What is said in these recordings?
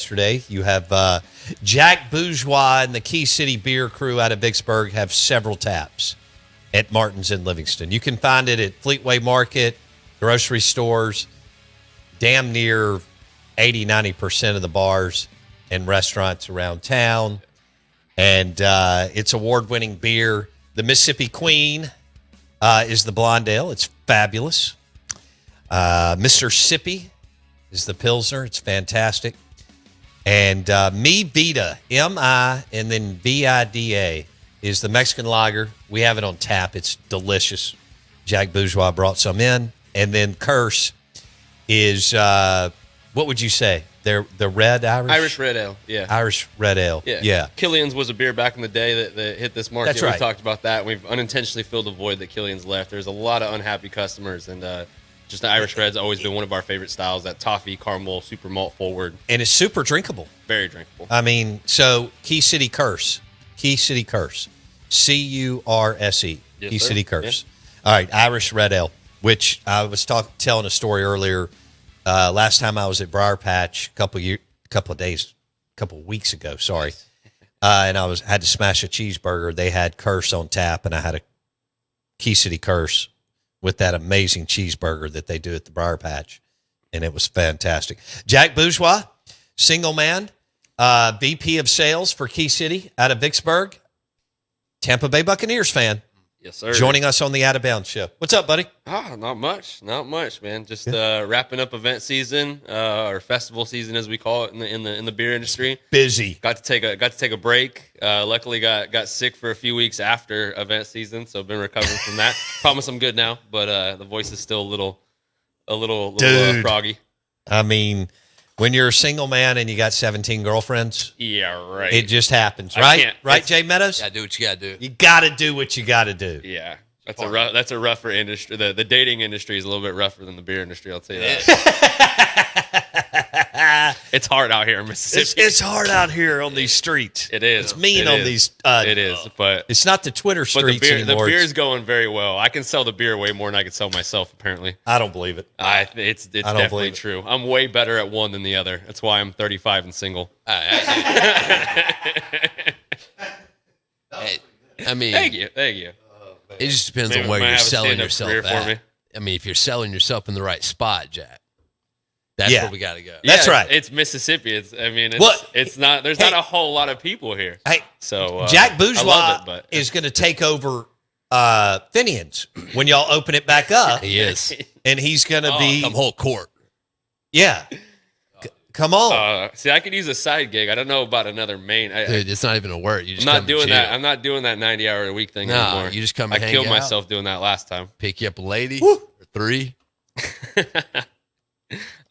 Yesterday, you have Jack Bourgeois and the Key City Beer Crew out of Vicksburg have several taps at Martin's in Livingston. You can find it at Fleetway Market, grocery stores, damn near 80-90% of the bars and restaurants around town. And it's award-winning beer. The Mississippi Queen is the blonde ale. It's fabulous. Mr. Sippy is the Pilsner. It's fantastic. And Mi Vida, M-I, and then V-I-D-A, is the Mexican lager. We have it on tap. It's delicious. Jack Bourgeois brought some in. And then Curse is, what would you say? The red Irish? Irish red ale, yeah. Irish red ale, yeah. Killian's was a beer back in the day that hit this market. That's right. We've talked about that. We've unintentionally filled a void that Killian's left. There's a lot of unhappy customers, and just the Irish Red's always been one of our favorite styles, that toffee, caramel, super malt forward. And it's super drinkable. Very drinkable. I mean, so Key City Curse. Key City Curse. C-U-R-S-E. Yes, Key sir. City Curse. Yeah. All right, Irish Red Ale, which I was telling a story earlier. Last time I was at Briar Patch a couple of weeks ago, sorry. And I had to smash a cheeseburger. They had Curse on tap, and I had a Key City Curse with that amazing cheeseburger that they do at the Briar Patch, and it was fantastic. Jack Bourgeois, single man, VP of sales for Key City out of Vicksburg, Tampa Bay Buccaneers fan. Yes, sir. Joining us on the Out of Bounds show. What's up, buddy? Not much, man. Just wrapping up event season, or festival season as we call it in the beer industry. Busy. Got to take a break. Luckily got sick for a few weeks after event season, so been recovering from that. Promise I'm good now, but the voice is still a little froggy. I mean, when you're a single man and you got 17 girlfriends, yeah, right. It just happens, right? Right, Jay Meadows? You gotta do what you gotta do. You got to do what you got to do. Yeah, that's a rougher industry. The dating industry is a little bit rougher than the beer industry. I'll tell you that. It's hard out here in Mississippi. It's hard out here on these streets. It is. It's mean on these. It is, but it's not the Twitter streets anymore. The beer's going very well. I can sell the beer way more than I can sell myself. Apparently, I don't believe it. It's definitely true. I'm way better at one than the other. That's why I'm 35 and single. Hey, I mean, thank you. It just depends on where you're selling yourself at. I mean, if you're selling yourself in the right spot, Jack, that's where we got to go. That's right. It's Mississippi. It's not. There's not a whole lot of people here. Hey, so Jack Bourgeois I love it, is going to take over Finian's when y'all open it back up. He is, and he's going to be come whole court. Yeah. Come on. See, I could use a side gig. I don't know about another main. Dude, it's not even a word. You just I'm not doing that. I'm not doing that 90-hour-a-week thing anymore. You just come. I killed myself doing that last time. Pick you up a lady or three.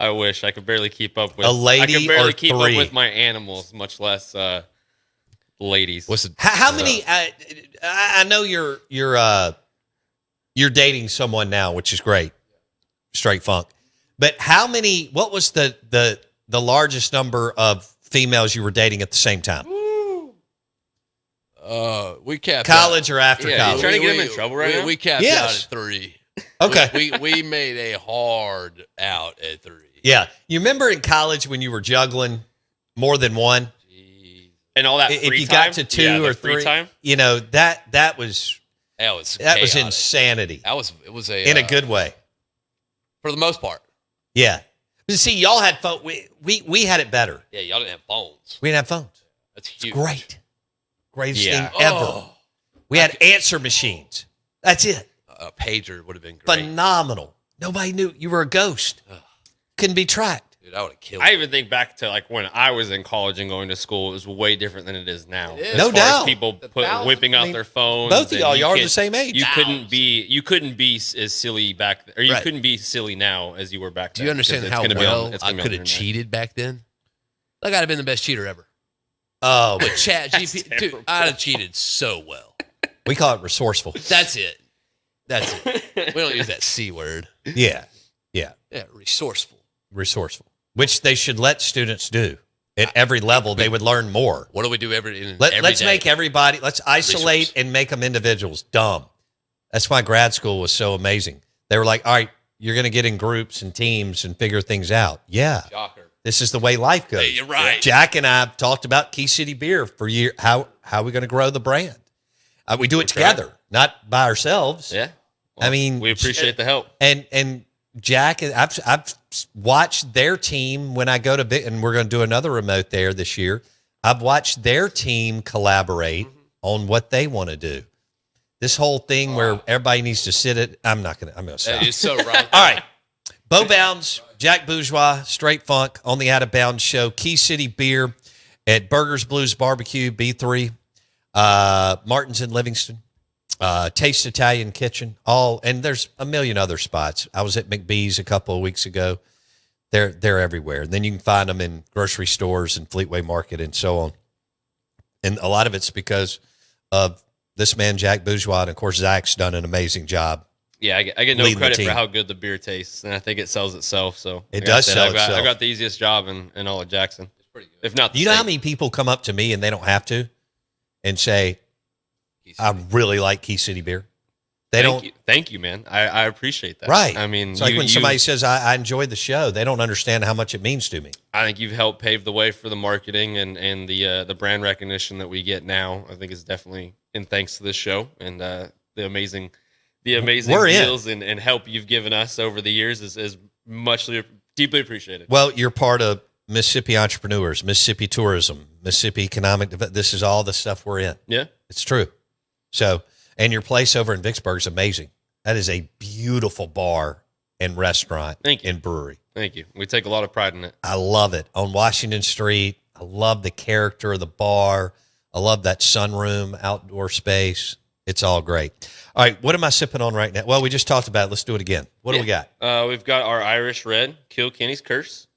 I wish I could barely keep up with a lady. I could barely keep three. up with my animals, much less ladies. How many? I know you're dating someone now, which is great, straight funk. But how many? What was the largest number of females you were dating at the same time? We capped college out. or after college? You trying to get them in trouble right now? We capped out at 3. Okay. We made a hard out at 3. Yeah. You remember in college when you were juggling more than one? Jeez. And all that free if you time? got to 2 or 3, time? you know, that was insanity. It was a in a good way. For the most part. Yeah. But see, y'all had phone. We had it better. Yeah, y'all didn't have phones. We didn't have phones. That's huge. Great. Greatest thing ever. We had answer machines. That's it. A pager would have been great. Phenomenal. Nobody knew you were a ghost. Couldn't be tracked. Dude, I would have killed I you. even think back to like when I was in college and going to school. It was way different than it is now. It is. As No far doubt. As people whipping out their phones. Both of y'all are can't- the same age. You couldn't be as silly back then, or you couldn't be silly now as you were back then. Do you understand how well I could have cheated back then? Like, I'd have been the best cheater ever. Oh, With Chat GP, dude, I'd have cheated so well. we call it resourceful. That's it. We don't use that C word. Yeah. Yeah, resourceful. Resourceful, which they should let students do at every level. They would learn more. What do we do every Let's day? make everybody. Let's isolate and make them individuals. Dumb. That's why grad school was so amazing. They were like, all right, you're going to get in groups and teams and figure things out. Yeah. Shocker. This is the way life goes. Hey, you're right. Jack and I have talked about Key City Beer for years. How are we going to grow the brand? We do it together, not by ourselves. Yeah. Well, I mean, we appreciate the help. And Jack, I've watched their team when I go to big, and we're going to do another remote there this year. I've watched their team collaborate on what they want to do. This whole thing where everybody needs to sit at, I'm going to stop. You're so right. All right. Bo Bounds, Jack Bourgeois, Straight Funk on the Out of Bounds show. Key City Beer at Burgers Blues Barbecue, B3. Martin's in Livingston. Taste Italian Kitchen. And there's a million other spots. I was at McBee's a couple of weeks ago. They're everywhere. And then you can find them in grocery stores and Fleetway Market and so on. And a lot of it's because of this man, Jack Bourgeois. And, of course, Zach's done an amazing job. Yeah, I get no credit for how good the beer tastes, and I think it sells itself. So it does sell itself. I got the easiest job in all of Jackson. It's pretty good. If not, you know how many people come up to me and they don't have to, and say, "I really like Key City Beer." Thank you, man. I appreciate that. Right. I mean, it's like when somebody says, "I enjoyed the show," they don't understand how much it means to me. I think you've helped pave the way for the marketing and the brand recognition that we get now. I think is definitely in thanks to this show and the amazing deals and help you've given us over the years is muchly deeply appreciated. Well, you're part of Mississippi Entrepreneurs, Mississippi Tourism, Mississippi Economic Development. This is all the stuff we're in. Yeah. It's true. So, and your place over in Vicksburg is amazing. That is a beautiful bar and restaurant and brewery. Thank you. We take a lot of pride in it. I love it. On Washington Street, I love the character of the bar. I love that sunroom, outdoor space. It's all great. All right, what am I sipping on right now? Well, we just talked about it. Let's do it again. What do we got? We've got our Irish Red, Kilkenny's Curse.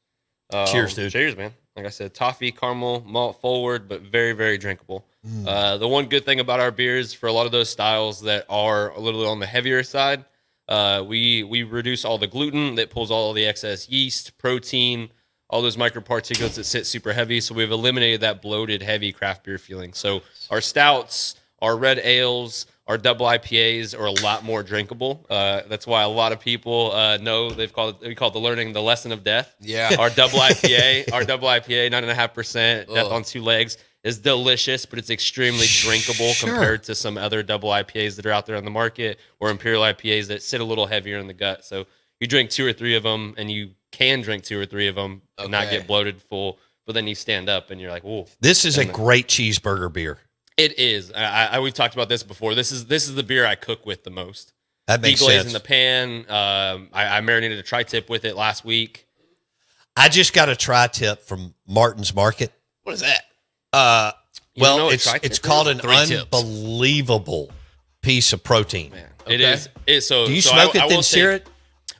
Cheers, dude. Cheers, man. Like I said, toffee, caramel, malt forward, but very, very drinkable. The one good thing about our beers, for a lot of those styles that are a little on the heavier side, we reduce all the gluten that pulls all the excess yeast, protein, all those microparticulates that sit super heavy. So we've eliminated that bloated, heavy craft beer feeling. So our stouts, our red ales, our double IPAs are a lot more drinkable. That's why a lot of people know we call it the learning the lesson of death. Yeah. Our double IPA, 9.5%, death on two legs, is delicious, but it's extremely drinkable compared to some other double IPAs that are out there on the market or imperial IPAs that sit a little heavier in the gut. So you drink 2 or 3 of them, and you can drink 2 or 3 of them and not get bloated full. But then you stand up and you're like, "Whoa!" This is a great cheeseburger beer. It is. We've talked about this before. This is the beer I cook with the most. That makes sense. In the pan. I marinated a tri-tip with it last week. I just got a tri-tip from Martin's Market. What is that? Well, it's called an unbelievable piece of protein. Man, it is. Do you smoke it then sear it?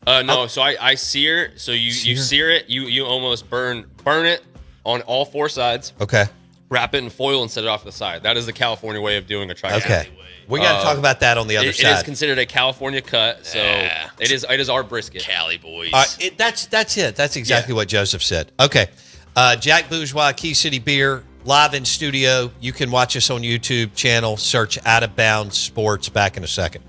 No. So I sear. So you sear it. You almost burn it on all 4 sides. Okay. Wrap it in foil and set it off to the side. That is the California way of doing a tri-tip. Okay. We got to talk about that on the other side. It is considered a California cut, so it is our brisket. Cali boys. That's it. That's exactly what Joseph said. Okay. Jack Bourgeois, Key City Beer, live in studio. You can watch us on YouTube channel. Search Out of Bounds Sports. Back in a second.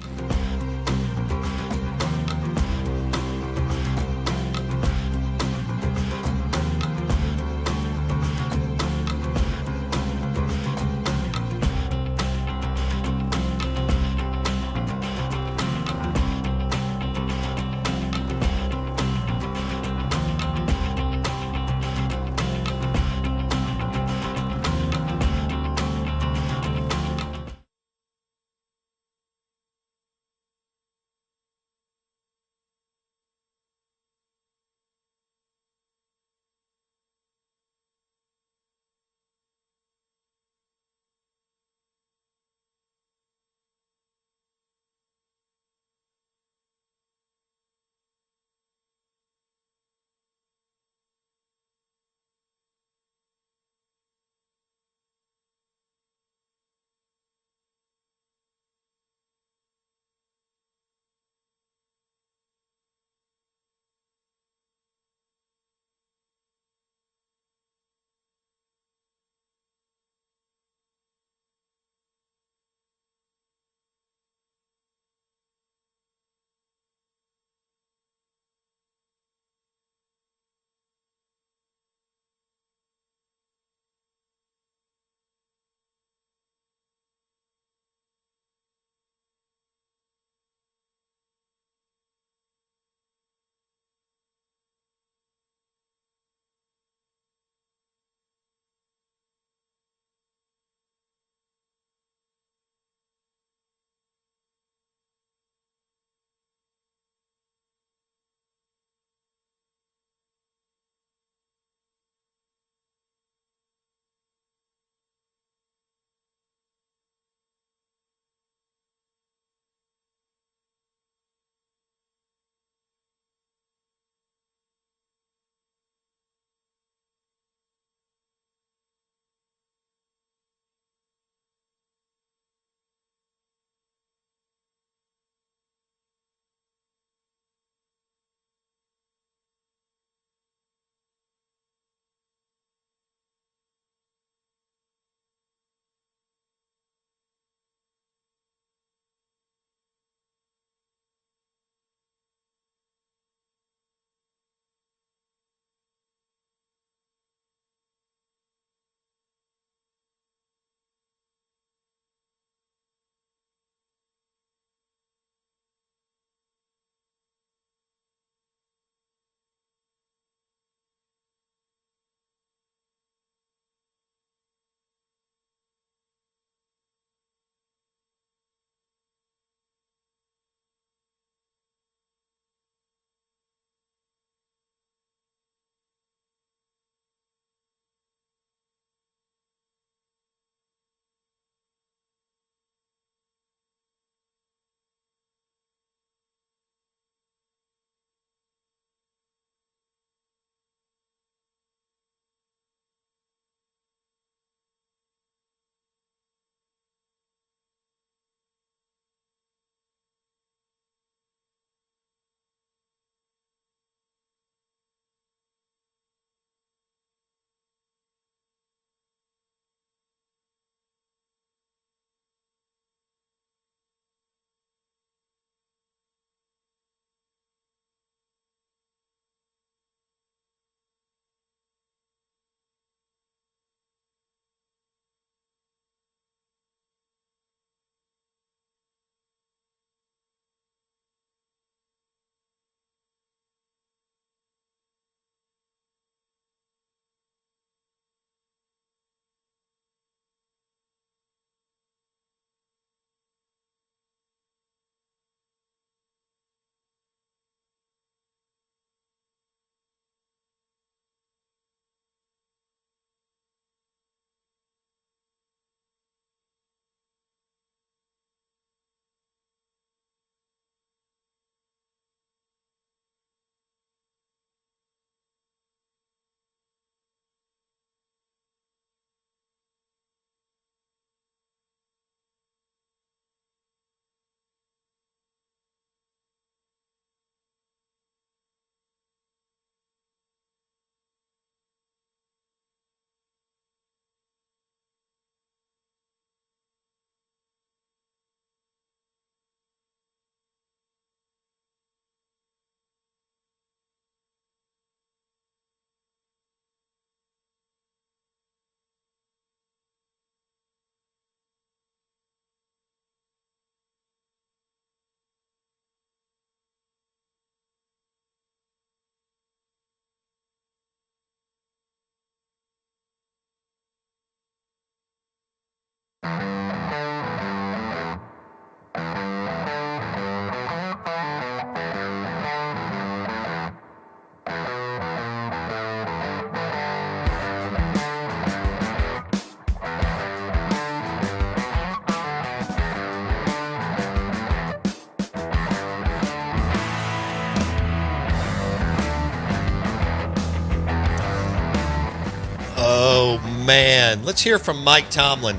Oh, man. Let's hear from Mike Tomlin.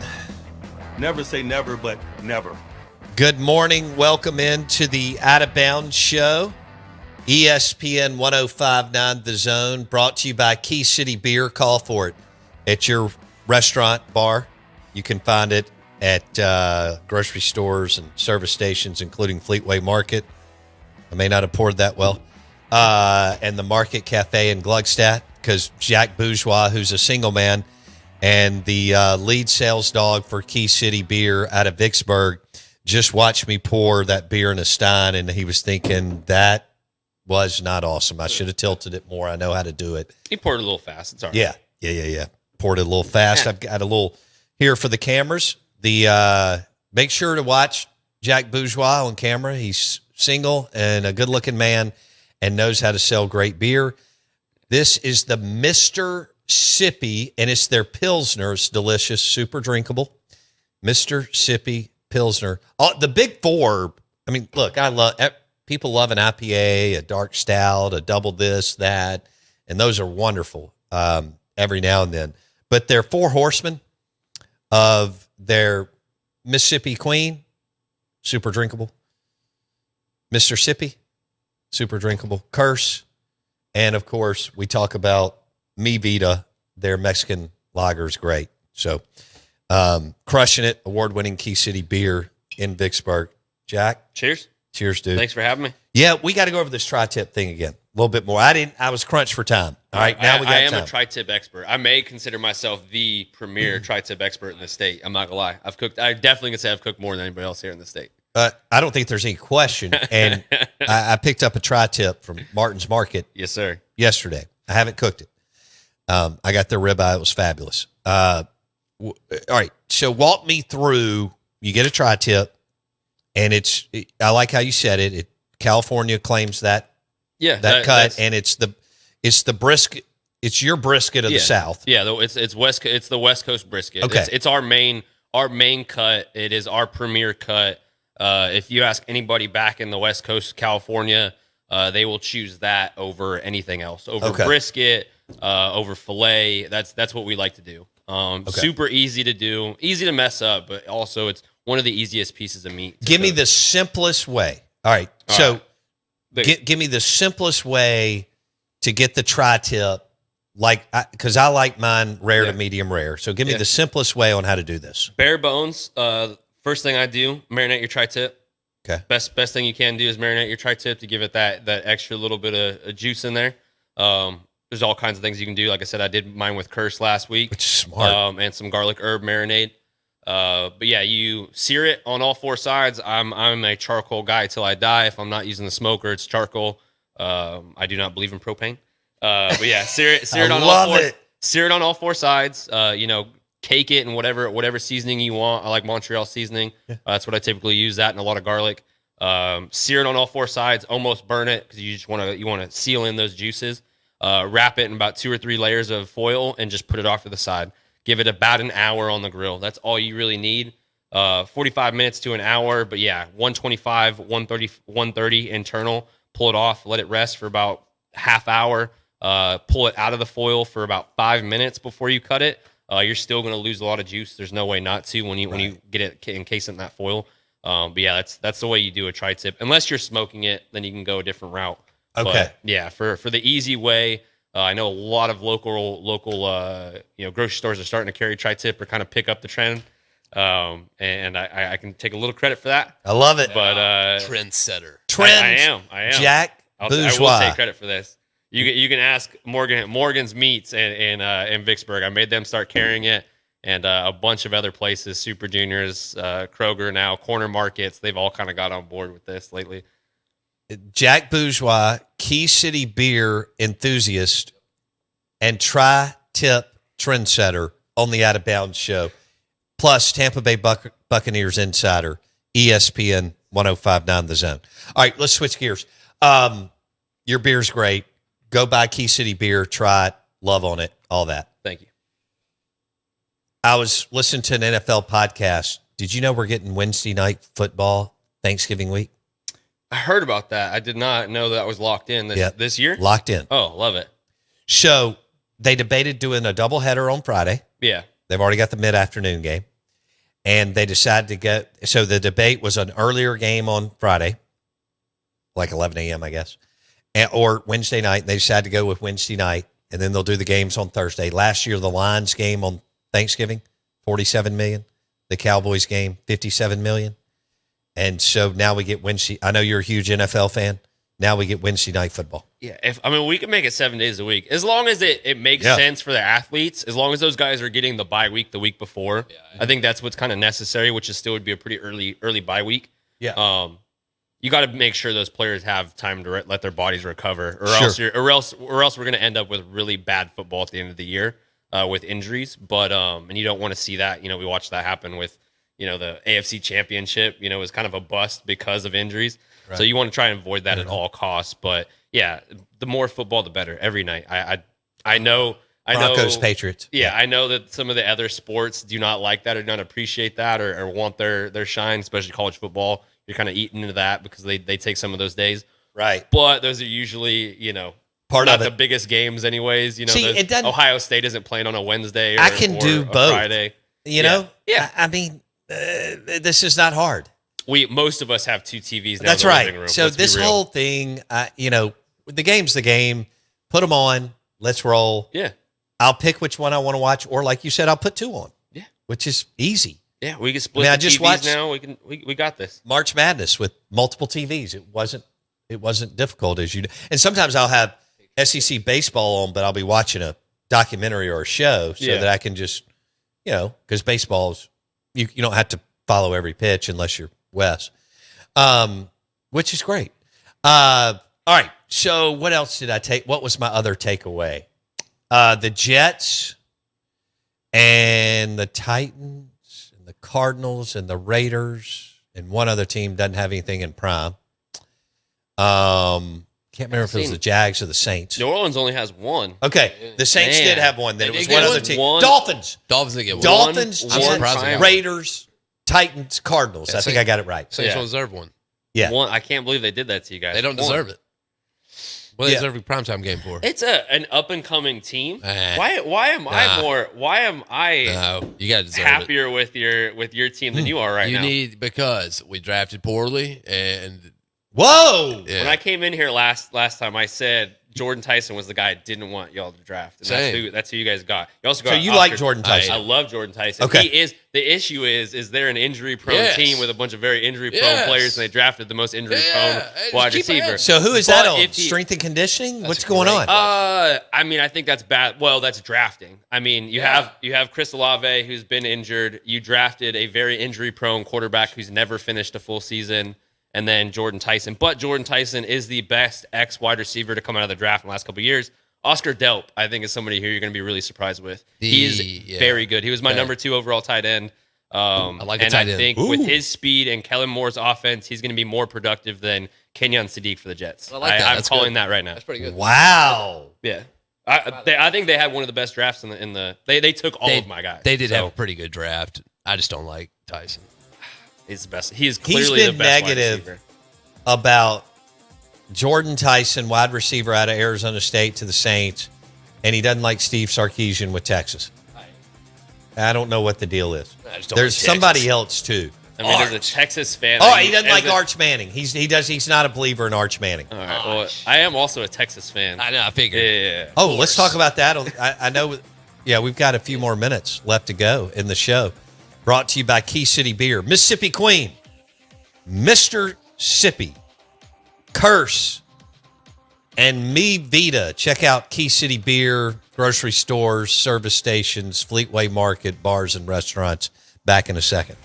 Never say never, but never. Good morning. Welcome into the Out of Bounds show. ESPN 105.9 The Zone, brought to you by Key City Beer. Call for it at your restaurant, bar. You can find it at grocery stores and service stations, including Fleetway Market. I may not have poured that well. And the Market Cafe in Gluckstadt, because Jack Bourgeois, who's a single man, and the lead sales dog for Key City Beer out of Vicksburg, just watched me pour that beer in a stein, and he was thinking, that was not awesome. I should have tilted it more. I know how to do it. He poured it a little fast. It's all right. Yeah. Poured it a little fast. I've got a little here for the cameras. Make sure to watch Jack Bourgeois on camera. He's single and a good-looking man and knows how to sell great beer. This is the Mr. Sippy, and it's their Pilsner. It's delicious, super drinkable. Mr. Sippy Pilsner. The big four, I mean, look, people love an IPA, a dark stout, a double this, that, and those are wonderful every now and then. But they're four horsemen of their Mississippi Queen, super drinkable. Mr. Sippy, super drinkable. Curse. And, of course, we talk about Mi Vida, their Mexican lager is great. So, crushing it, award-winning Key City Beer in Vicksburg. Jack? Cheers. Cheers, dude. Thanks for having me. Yeah, we got to go over this tri-tip thing again a little bit more. I was crunched for time. All right, now we got time. I am a tri-tip expert. I may consider myself the premier tri-tip expert in the state. I'm not going to lie. I definitely can say I've cooked more than anybody else here in the state. I don't think there's any question. And I picked up a tri-tip from Martin's Market. Yes, sir. Yesterday. I haven't cooked it. I got their ribeye. It was fabulous. All right. So walk me through. You get a tri-tip, and I like how you said it. California claims that. Yeah, that cut, and it's the brisket. It's your brisket of the South. Yeah, it's the West Coast brisket. Okay. It's our main cut. It is our premier cut. If you ask anybody back in the West Coast, California, they will choose that over anything else, over brisket, over filet. That's what we like to do. Super easy to do, easy to mess up, but also it's one of the easiest pieces of meat. Give me the simplest way. All right, give me the simplest way to get the tri-tip, because I like mine rare to medium rare. So give me the simplest way on how to do this. Bare bones. First thing I do, marinate your tri-tip. Okay. Best thing you can do is marinate your tri-tip to give it that extra little bit of juice in there. There's all kinds of things you can do. Like I said, I did mine with Curse last week. Which is smart. And some garlic herb marinade. But yeah, you sear it on all four sides. I'm a charcoal guy till I die. If I'm not using the smoker, it's charcoal. I do not believe in propane. But yeah, sear it on all four. Sear it on all four sides. Cake it in whatever seasoning you want. I like Montreal seasoning. Yeah. That's what I typically use. That and a lot of garlic. Sear it on all four sides. Almost burn it because you just want to seal in those juices. Wrap it in about 2 or 3 layers of foil and just put it off to the side. Give it about an hour on the grill. That's all you really need. 45 minutes to an hour. But yeah, 125, 130 internal. Pull it off. Let it rest for about half hour. Pull it out of the foil for about 5 minutes before you cut it. You're still going to lose a lot of juice. There's no way not to when you get it encased in that foil. But yeah, that's the way you do a tri-tip. Unless you're smoking it, then you can go a different route. Okay. But yeah, for the easy way, I know a lot of local grocery stores are starting to carry tri-tip or kind of pick up the trend. And I can take a little credit for that. I love it. But trendsetter. I am. Jack Bourgeois. I will take credit for this. You can ask Morgan's Meats in Vicksburg. I made them start carrying it, and a bunch of other places, Super Juniors, Kroger now, corner markets. They've all kind of got on board with this lately. Jack Bourgeois, Key City Beer enthusiast, and tri-tip trendsetter on the Out of Bounds show, plus Tampa Bay Buccaneers insider, ESPN 105.9 The Zone. All right, let's switch gears. Your beer's great. Go buy Key City Beer, try it, love on it, all that. Thank you. I was listening to an NFL podcast. Did you know we're getting Wednesday night football Thanksgiving week? I heard about that. I did not know that was locked in this year. Locked in. Oh, love it. So they debated doing a doubleheader on Friday. Yeah. They've already got the mid-afternoon game. And they decided to get – so the debate was an earlier game on Friday, like 11 a.m., I guess, or Wednesday night. They decided to go with Wednesday night, and then they'll do the games on Thursday. Last year, the Lions game on Thanksgiving, $47 million. The Cowboys game, $57 million. And so now we get Wednesday – I know you're a huge NFL fan. Now we get Wednesday night football. Yeah, we can make it 7 days a week. As long as it makes sense for the athletes, as long as those guys are getting the bye week the week before, I think that's what's kind of necessary, which is still would be a pretty early bye week. Yeah. You got to make sure those players have time to let their bodies recover, or else we're going to end up with really bad football at the end of the year with injuries. But and you don't want to see that. We watched that happen with the AFC Championship. It was kind of a bust because of injuries. Right. So you want to try and avoid that at all costs. But yeah, the more football, the better every night. I know Broncos, Patriots. Yeah, I know that some of the other sports do not like that or not appreciate that or want their shine, especially college football. You're kind of eating into that because they take some of those days. Right. But those are usually, part not of the biggest games anyways. See, it doesn't, Ohio State isn't playing on a Wednesday I can do both. Friday. Yeah. I mean, this is not hard. Most of us have two TVs now. That's in the right. living room. So this whole thing, the game's the game. Put them on. Let's roll. Yeah. I'll pick which one I want to watch, or like you said, I'll put two on. Yeah. Which is easy. Yeah, we can split the TVs now. We got this. March Madness with multiple TVs. It wasn't difficult as and sometimes I'll have SEC baseball on, but I'll be watching a documentary or a show so that I can just, because baseball's you don't have to follow every pitch unless you're Wes, which is great. All right. So what else did I take? What was my other takeaway? The Jets and the Titans and the Cardinals and the Raiders and one other team doesn't have anything in prime. Can't remember if it was the Jags or the Saints. New Orleans only has one. Okay. The Saints did have one. Then it was one other team. Dolphins didn't get one. Dolphins, Jets, Raiders, Titans, Cardinals. I think I got it right. Saints don't deserve one. Yeah. One. I can't believe they did that to you guys. They don't deserve it. What are they deserve a primetime game for? It's an up and coming team. Why am I No, you got to deserve happier with your team than you are right now? Because we drafted poorly and whoa. Yeah. When I came in here last time, I said Jordan Tyson was the guy I didn't want y'all to draft. And that's who you guys got. You also got So you like Jordan Tyson? I love Jordan Tyson. Okay. He is. The issue is they're an injury-prone team with a bunch of very injury-prone players, and they drafted the most injury-prone wide receiver. So who is that on? Strength and conditioning? What's going on? I think that's bad. Well, that's drafting. I mean, you have Chris Olave, who's been injured. You drafted a very injury-prone quarterback who's never finished a full season. And then Jordan Tyson. But Jordan Tyson is the best ex-wide receiver to come out of the draft in the last couple of years. Oscar Delp, I think, is somebody here you're going to be really surprised with. He's very good. He was my number 2 overall tight end. I like the tight end. I think with his speed and Kellen Moore's offense, he's going to be more productive than Kenyon Sadiq for the Jets. I like that. I'm calling that right now. That's pretty good. Wow. Yeah. I think they had one of the best drafts in the they took all of my guys. They did have a pretty good draft. I just don't like Tyson. He's the best. He is clearly the best negative wide receiver. About Jordan Tyson, wide receiver out of Arizona State to the Saints, and he doesn't like Steve Sarkisian with Texas. I don't know what the deal is. There's somebody else too. I mean, there's a Texas fan. Oh, he doesn't like Arch Manning. He's not a believer in Arch Manning. All right. Well, I am also a Texas fan. I know. I figured. Yeah. Oh, let's talk about that. I know. Yeah, we've got a few more minutes left to go in the show. Brought to you by Key City Beer, Mississippi Queen, Mr. Sippy, Curse, and Me Vita. Check out Key City Beer, grocery stores, service stations, Fleetway Market, bars, and restaurants. Back in a second.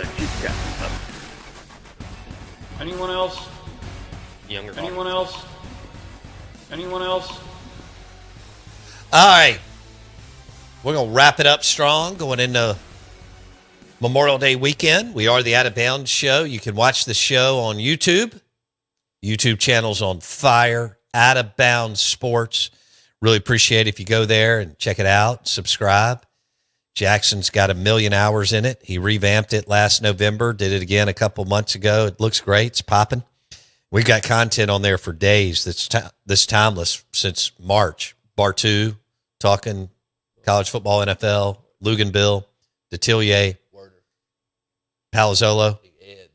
the Chit Chat Club. Anyone else? Younger. Anyone else? Anyone else? All right. We're going to wrap it up strong going into Memorial Day weekend. We are the Out of Bounds Show. You can watch the show on YouTube. YouTube channel's on fire. Out of Bounds Sports. Really appreciate it if you go there and check it out. Subscribe. Jackson's got 1 million hours in it. He revamped it last November. Did it again a couple months ago. It looks great. It's popping. We've got content on there for days that's timeless since March. Bar 2, talking college football, NFL, Luganville, Detillier, Palazzolo. Ed.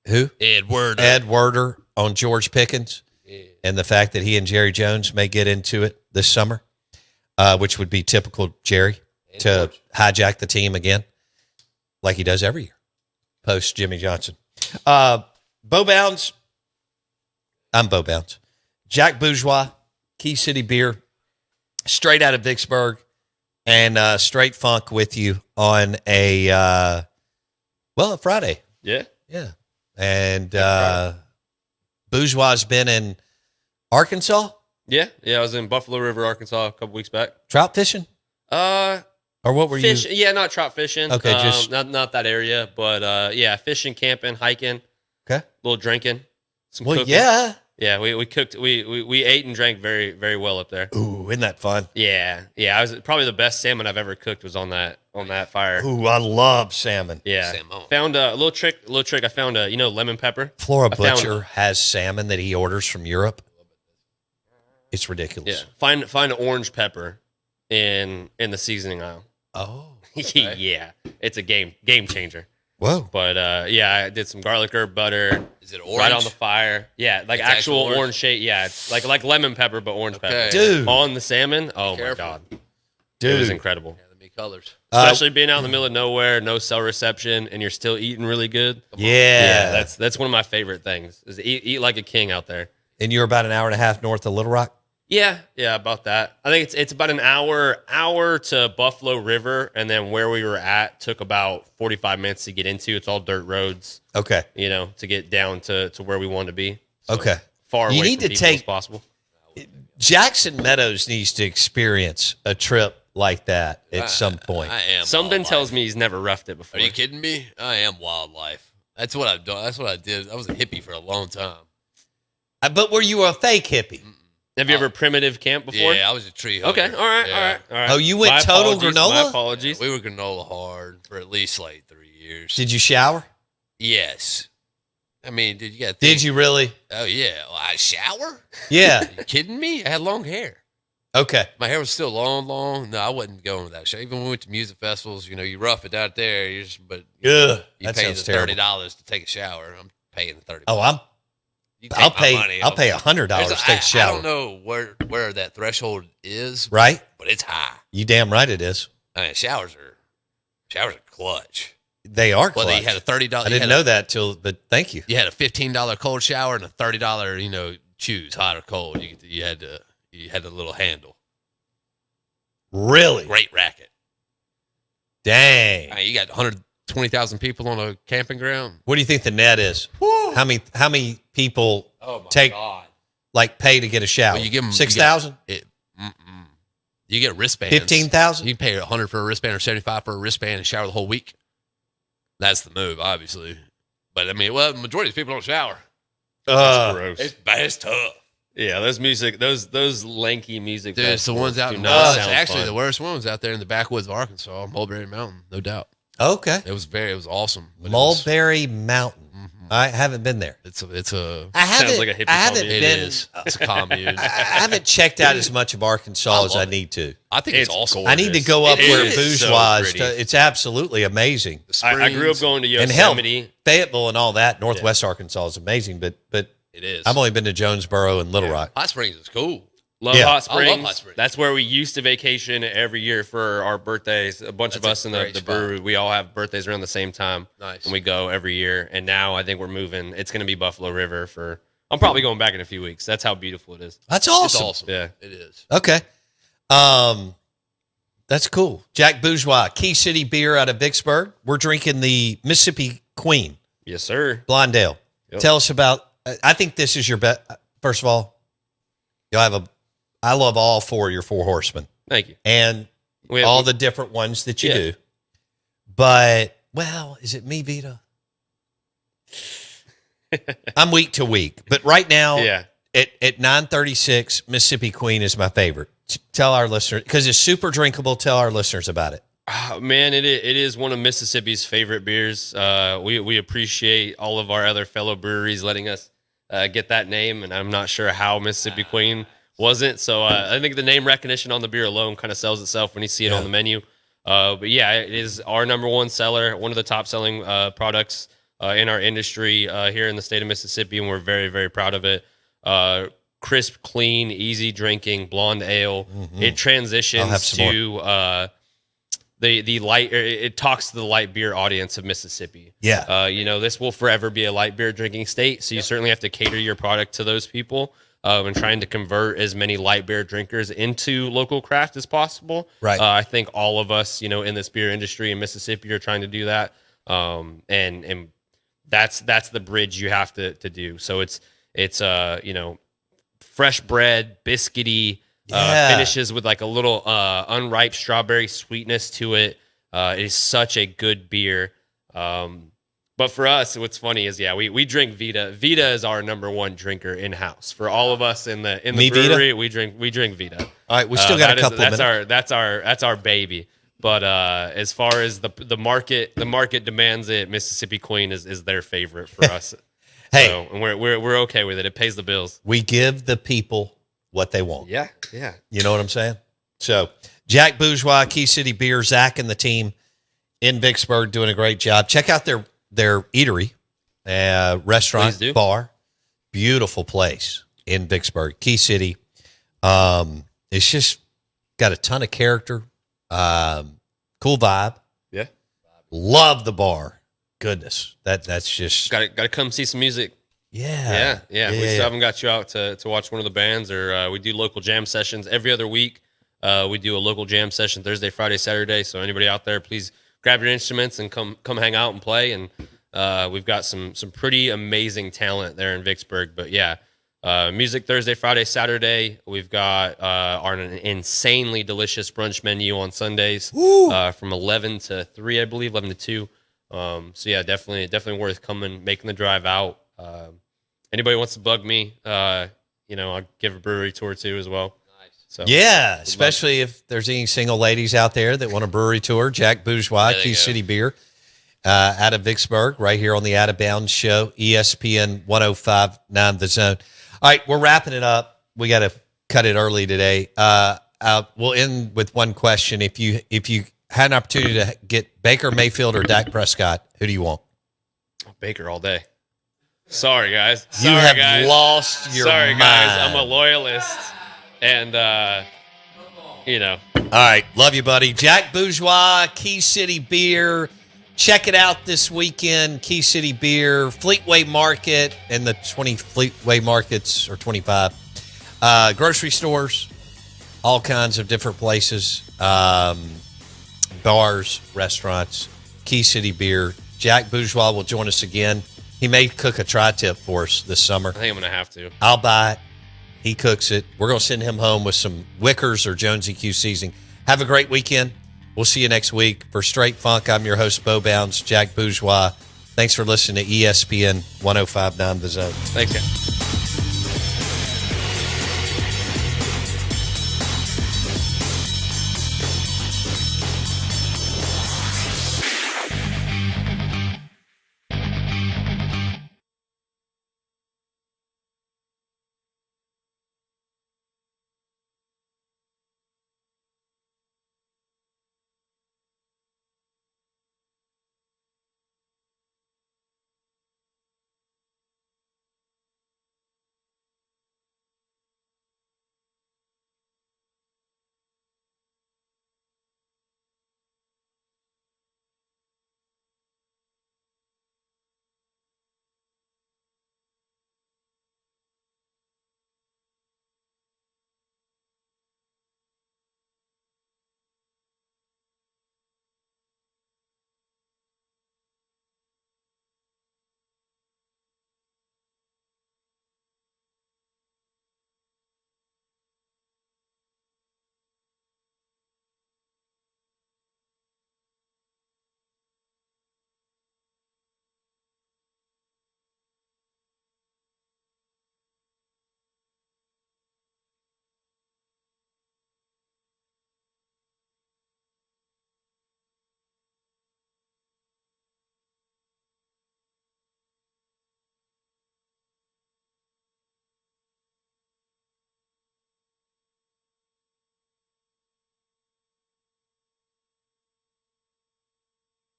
Who? Ed Werder. Ed Werder on George Pickens. Yeah. And the fact that he and Jerry Jones may get into it this summer, which would be typical Jerry to hijack the team again, like he does every year, post Jimmy Johnson. Bo Bounds. I'm Bo Bounds. Jack Bourgeois, Key City Beer, straight out of Vicksburg, and straight funk with you on a Friday. Yeah. Yeah. And Bourgeois has been in Arkansas. Yeah. I was in Buffalo River, Arkansas a couple weeks back. Trout fishing? Or what were Fish, you? Yeah, not trout fishing. Okay, just not that area, but fishing, camping, hiking, okay, a little drinking, some well, cooking. Yeah, we cooked. We ate and drank very, very well up there. Ooh, isn't that fun? Yeah. I was probably the best salmon I've ever cooked was on that fire. Ooh, I love salmon. Yeah, Salmon. found a little trick. I found lemon pepper. Flora Butcher has salmon that he orders from Europe. It's ridiculous. Yeah, find orange pepper in the seasoning aisle. Oh, okay. Yeah, it's a game changer. whoa. But I did some garlic herb butter. Is it orange? Right on the fire. Yeah, like It's actual orange? orange shade. Yeah, it's like lemon pepper, but orange pepper. Dude. On the salmon. Oh my Careful. God, Dude. it was incredible. Yeah, the meat colors. Especially being out in the middle of nowhere, no cell reception, and you're still eating really good. Yeah. That's one of my favorite things. Is eat like a king out there. And you're about an hour and a half north of Little Rock? Yeah, about that. I think it's about an hour to Buffalo River, and then where we were at took about 45 minutes to get into. It's all dirt roads, Okay. to get down to where we want to be. So Okay. far You away need from to people take- as possible. Jackson Meadows needs to experience a trip like that at some point. I am. Something wildlife. tells me he's never roughed it before. Are you kidding me? I am wildlife. That's what I've done. That's what I did. I was a hippie for a long time. But were you a fake hippie? Have you ever primitive camped before? Yeah, I was a tree Okay. hugger. All right. Yeah. Oh, you went My total apologies, granola? My apologies. We were granola hard for at least like 3 years. Did you shower? Yes. I mean, did you get? Did you really? Oh yeah. Well, I shower? Yeah. Are you kidding me? I had long hair. Okay. My hair was still long. No, I wasn't going with that shit. Even when we went to music festivals, you rough it out there. You Ugh, pay that the sounds terrible. $30 to take a shower. I'm paying the $30. Oh, You I'll take my pay. money. I'll pay $100 to take a shower. I don't know where that threshold is, Right? but it's high. You damn right it is. I mean, showers are clutch. They are clutch. Whether you had a $30, I didn't know that but thank you. You had a $15 cold shower and a $30, choose hot or cold. You had a little handle. Really? Great racket. Dang. I mean, you got 120,000 people on a camping ground. What do you think the net is? How many people God. pay to get a shower? Well, you give them 6,000? You get wristbands. 15,000? You can pay $100 for a wristband or $75 for a wristband and shower the whole week. That's the move, obviously. But the majority of people don't shower. That's gross. It's tough. Yeah, those lanky music. Dude, it's the ones out do in not it's sound actually fun. the worst ones out there in the backwoods of Arkansas, Mulberry Mountain, no doubt. Okay. It was awesome. But Mulberry Mountain. I haven't been there. It's a I haven't, Sounds like a hippie I haven't commune. it been. is. It's a commune. I haven't checked out as much of Arkansas as I love it. need to. I think it's It's awesome. I need to go up It where is Bourgeois so is. pretty. It's absolutely amazing. I grew up going to And hell, Yosemite. Fayetteville and all that, Northwest Arkansas is amazing. But It is. I've only been to Jonesboro and Little Rock. Hot Springs is cool. Love Yeah. Hot I love Springs. Hot Springs. That's where we used to vacation every year for our birthdays. A bunch of That's us a in great the spot. brewery, we all have birthdays around the same time. Nice. And we go every year. And now I think we're moving. It's going to be Buffalo River for. I'm probably going back in a few weeks. That's how beautiful it is. That's It's awesome. awesome. Yeah. It is. Okay. That's cool. Jack Bourgeois, Key City Beer out of Vicksburg. We're drinking the Mississippi Queen. Yes, sir. Blonde Ale. Yep. Tell us about, I think this is your best. First of all, I love all four of your Four Horsemen. Thank you. And all the different ones that you do. But, well, is it me, Vita? I'm week to week. But right now, at 9:36, Mississippi Queen is my favorite. Tell our listeners, because it's super drinkable, tell our listeners about it. Man, it is one of Mississippi's favorite beers. We appreciate all of our other fellow breweries letting us get that name, and I'm not sure how Mississippi Queen wasn't. So I think the name recognition on the beer alone kind of sells itself when you see it on the menu. But yeah, it is our number one seller, one of the top selling products in our industry here in the state of Mississippi, and we're very, very proud of it. Crisp, clean, easy drinking blonde ale. Mm-hmm. It transitions to the light. It talks to the light beer audience of Mississippi. Yeah, this will forever be a light beer drinking state, so you certainly have to cater your product to those people. And trying to convert as many light beer drinkers into local craft as possible. Right. I think all of us, in this beer industry in Mississippi are trying to do that. And that's the bridge you have to do. So it's fresh bread, biscuity, finishes with like a little unripe strawberry sweetness to it. It is such a good beer. But for us, what's funny is, we drink Vita. Vita is our number one drinker in house. For all of us in the brewery, Vita? we drink Vita. All right, we still got a couple of minutes. That's our baby. But as far as the market demands it. Mississippi Queen is their favorite for us. Hey, so, and we're okay with it. It pays the bills. We give the people what they want. Yeah. You know what I'm saying? So Jack Bourgeois, Key City Beer, Zach and the team in Vicksburg doing a great job. Check out their eatery, restaurant, bar, beautiful place in Vicksburg, Key City. It's just got a ton of character, cool vibe. Yeah, love the bar. Goodness, that's just got to come see some music. Yeah. We still haven't got you out to watch one of the bands, or we do local jam sessions every other week. We do a local jam session Thursday, Friday, Saturday. So anybody out there, please grab your instruments and come hang out and play. And we've got some pretty amazing talent there in Vicksburg. But music Thursday, Friday, Saturday. We've got our insanely delicious brunch menu on Sundays from 11 to 3, I believe, 11 to 2. Definitely worth coming, making the drive out. Anybody wants to bug me, I'll give a brewery tour too as well. So, especially if there's any single ladies out there that want a brewery tour. Jack Bourgeois, Key City Beer, out of Vicksburg, right here on the Out of Bounds Show, ESPN 105.9 The Zone. All right, we're wrapping it up. We got to cut it early today. We'll end with one question. If you had an opportunity to get Baker Mayfield or Dak Prescott, who do you want? Baker all day. Sorry, guys. You have lost your mind. Sorry, guys. I'm a loyalist. And, All right. Love you, buddy. Jack Bourgeois, Key City Beer. Check it out this weekend. Key City Beer, Fleetway Market, and the 20 Fleetway Markets, or 25. Grocery stores, all kinds of different places. Bars, restaurants, Key City Beer. Jack Bourgeois will join us again. He may cook a tri-tip for us this summer. I think I'm going to have to. I'll buy it. He cooks it. We're going to send him home with some Wickers or Jonesy Q seasoning. Have a great weekend. We'll see you next week. For Straight Funk, I'm your host, Bo Bounds, Jack Bourgeois. Thanks for listening to ESPN 105.9 The Zone. Thanks, guys.